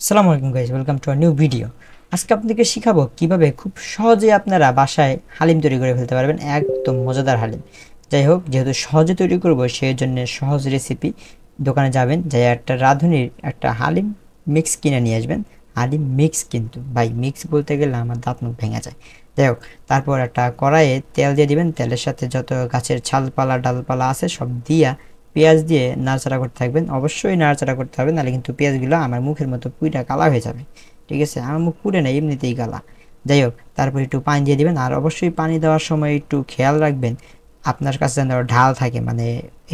আসসালামু আলাইকুম guys, welcome to a new video. আজকে আপনাদেরকে শিখাবো কিভাবে খুব সহজে আপনারা বাসায় হালিম তৈরি করে ফেলতে পারবেন, একদম মজাদার হালিম। যাই হোক, যেহেতু সহজে তৈরি করব সেই জন্য সহজ রেসিপি। দোকানে যাবেন, যাই একটা রাঁধুনির একটা হালিম মিক্স কিনে নিয়ে আসবেন। হালিম মিক্স, কিন্তু ভাই মিক্স বলতে গেলে আমার দাঁত মুখ ভেঙে যায়। যাই হোক, তারপর একটা কড়াইয়ে তেল দিয়ে দিবেন। তেলের সাথে যত গাছের ছালপালা ডালপালা আছে সব দিয়া পেঁয়াজ দিয়ে নাড়াচাড়া করতে থাকবেন। অবশ্যই নাড়াচাড়া করতে হবে, নাহলে কিন্তু পেঁয়াজগুলো আমার মুখের মতো পুইটা কালা হয়ে যাবে। ঠিক আছে, আমার মুখ পুড়ে না, এমনিতেই কালা। যাই হোক, তারপর একটু পানি দিয়ে দিবেন। আর অবশ্যই পানি দেওয়ার সময় একটু খেয়াল রাখবেন আপনার কাছে যেন ঢাল থাকে, মানে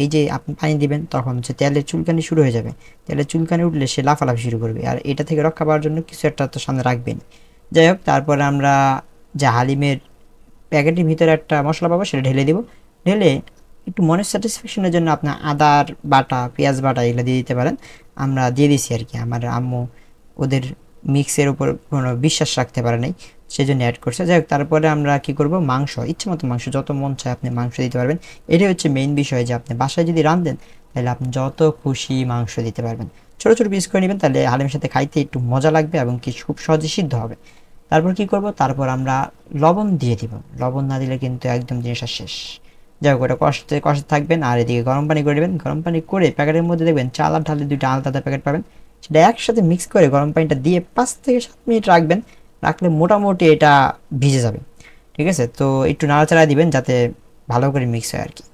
এই যে আপনি পানি দিবেন তখন হচ্ছে তেলের চুলকানি শুরু হয়ে যাবে। তেলের চুলকানি উঠলে সে লাফালাফি শুরু করবে, আর এটা থেকে রক্ষা পাওয়ার জন্য কিছু একটা তো সামনে রাখবেন। যাই হোক, তারপরে আমরা যে হালিমের প্যাকেটের ভিতরে একটা মশলা পাবো সেটা ঢেলে দিব। ঢেলে একটু মনের স্যাটিসফ্যাকশনের জন্য আপনার আদার বাটা, পেঁয়াজ বাটা এগুলো দিয়ে দিতে পারেন। আমরা দিয়ে দিছি আর কি, আমার আম্মু ওদের মিক্সের উপর কোনো বিশ্বাস রাখতে পারে নাই, সেজন্য অ্যাড করছে। যাই হোক, তারপরে আমরা কি করব, মাংস, ইচ্ছে মতো মাংস, যত মন চায় আপনি মাংস দিতে পারবেন। এটাই হচ্ছে মেইন বিষয়, যে আপনি বাসায় যদি রাঁধেন তাহলে আপনি যত খুশি মাংস দিতে পারবেন। ছোটো ছোটো পিস করে নেবেন, তাহলে হালিমের সাথে খাইতে একটু মজা লাগবে এবং কি খুব সহজে সিদ্ধ হবে। তারপর কি করব, তারপর আমরা লবণ দিয়ে দিব। লবণ না দিলে কিন্তু একদম জিনিসটা শেষ। যাই হোক, ওটা কষতে কষতে থাকবেন। আর এদিকে গরম পানি করে দেবেন। গরম পানি করে প্যাকেটের মধ্যে দেখবেন চাল আর ঢালে দুইটা আলাদা আলাদা প্যাকেট পাবেন। সেটা একসাথে মিক্স করে গরম পানিটা দিয়ে 5 থেকে 7 মিনিট রাখবেন। রাখলে মোটামুটি এটা ভিজে যাবে। ঠিক আছে, তো একটু নাড়াচাড়া দিবেন যাতে ভালো করে মিক্স হয় আর কি।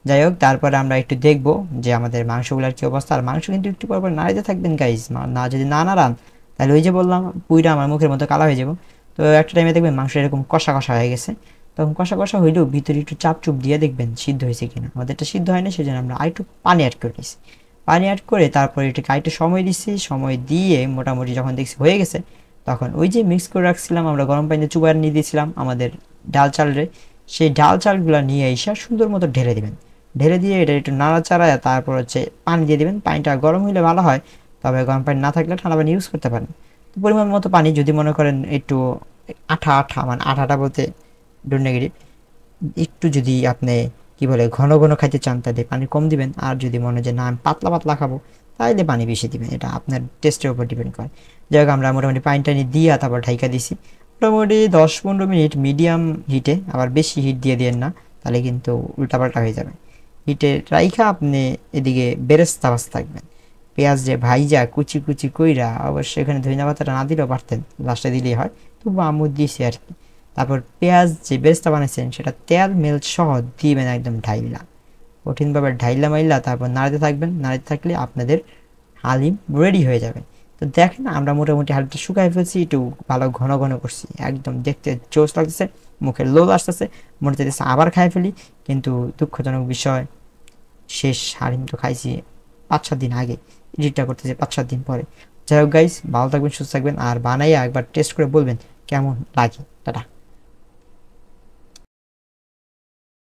যাই হোক, তারপরে আমরা একটু দেখবো যে আমাদের মাংসগুলোর কি অবস্থা। আর মাংস কিন্তু একটু পর পর নাড়াতে থাকবেন গাইজ, না যদি না নাড়ান তাহলে ওই যে বললাম পুইটা আমার মুখের মতো কালা হয়ে যাবো। তো একটা টাইমে দেখবেন মাংস এরকম কষা কষা হয়ে গেছে। তখন কষা কষা হইলেও ভিতরে একটু চাপ চুপ দিয়ে দেখবেন সিদ্ধ হয়েছে কিনা। আমাদেরটা সিদ্ধ হয় না, সেই জন্য আমরা আরেকটু পানি অ্যাড করে দিয়েছি। পানি অ্যাড করে তারপরে এটাকে আরেকটু সময় দিচ্ছি। সময় দিয়ে মোটামুটি যখন দেখছি হয়ে গেছে, তখন ওই যে মিক্স করে রাখছিলাম আমরা গরম পানিতে চুবাই নিয়ে দিয়েছিলাম আমাদের ডাল চালরে, সেই ডাল চালগুলো নিয়ে এসে সুন্দর মতো ঢেলে দিবেন। ঢেলে দিয়ে এটা একটু নাড়াচাড়ায় তারপর হচ্ছে পানি দিয়ে দিবেন। পানিটা গরম হলে ভালো হয়, তবে গরম পানি না থাকলে ঠান্ডা পানি ইউজ করতে পারেন। তো পরিমাণ মতো পানি, যদি মনে করেন একটু আঠা আঠা, মানে আঠাটা বলতে ডোন্ট নেগেটিভ, একটু যদি আপনি কি বলে ঘন ঘন খাইতে চান তাহলে পানি কম দিবেন। আর যদি মনে হয় যে না আমি পাতলা পাতলা খাবো তাহলে পানি বেশি দিবেন, এটা আপনার টেস্টের উপর ডিপেন্ড করে। যাই হোক, আমরা মোটামুটি পানি টানি দিয়ে তারপর ঢাইকা দিছি মোটামুটি 10-15 মিনিট মিডিয়াম হিটে। আবার বেশি হিট দিয়ে দিয়েন না, তাহলে কিন্তু উল্টাপাল্টা হয়ে যাবে। হিটে রাইখা আপনি এদিকে বেরেস্তা ভাজতে থাকবেন। পেঁয়াজ যে ভাইজা কুচি কুচি কইরা, অবশ্যই এখানে ধনিয়া পাতাটা না দিলেও পারতেন, লাস্টে দিলেই হয়, তবু আম্মু দিয়েছি আর কি। তারপর পেঁয়াজ যে বেরেস্তা বানাইছেন সেটা তেল মেল সহ দিবেন একদম ঢাইলা, কঠিনভাবে ঢাইলা মাইলা তারপর নাড়াতে থাকবেন। নাড়াতে থাকলে আপনাদের হালিম রেডি হয়ে যাবে। তো দেখেন আমরা মোটামুটি হালকা শুকাই ফেলছি, একটু ভালো ঘন ঘন করছি, একদম দেখতে জোস লাগতেছে, মুখে লোভ আসতেছে, মনে চাইতেছে আবার খাই ফেলি। কিন্তু দুঃখজনক বিষয়, শেষ হালিম তো খাইছি 5-7 দিন আগে, এডিটটা করতেছি 5-7 দিন পরে। যাই হোক গাইস, ভালো থাকবেন, সুস্থ থাকবেন, আর বানাইয়া একবার টেস্ট করে বলবেন কেমন লাগে। টাটা।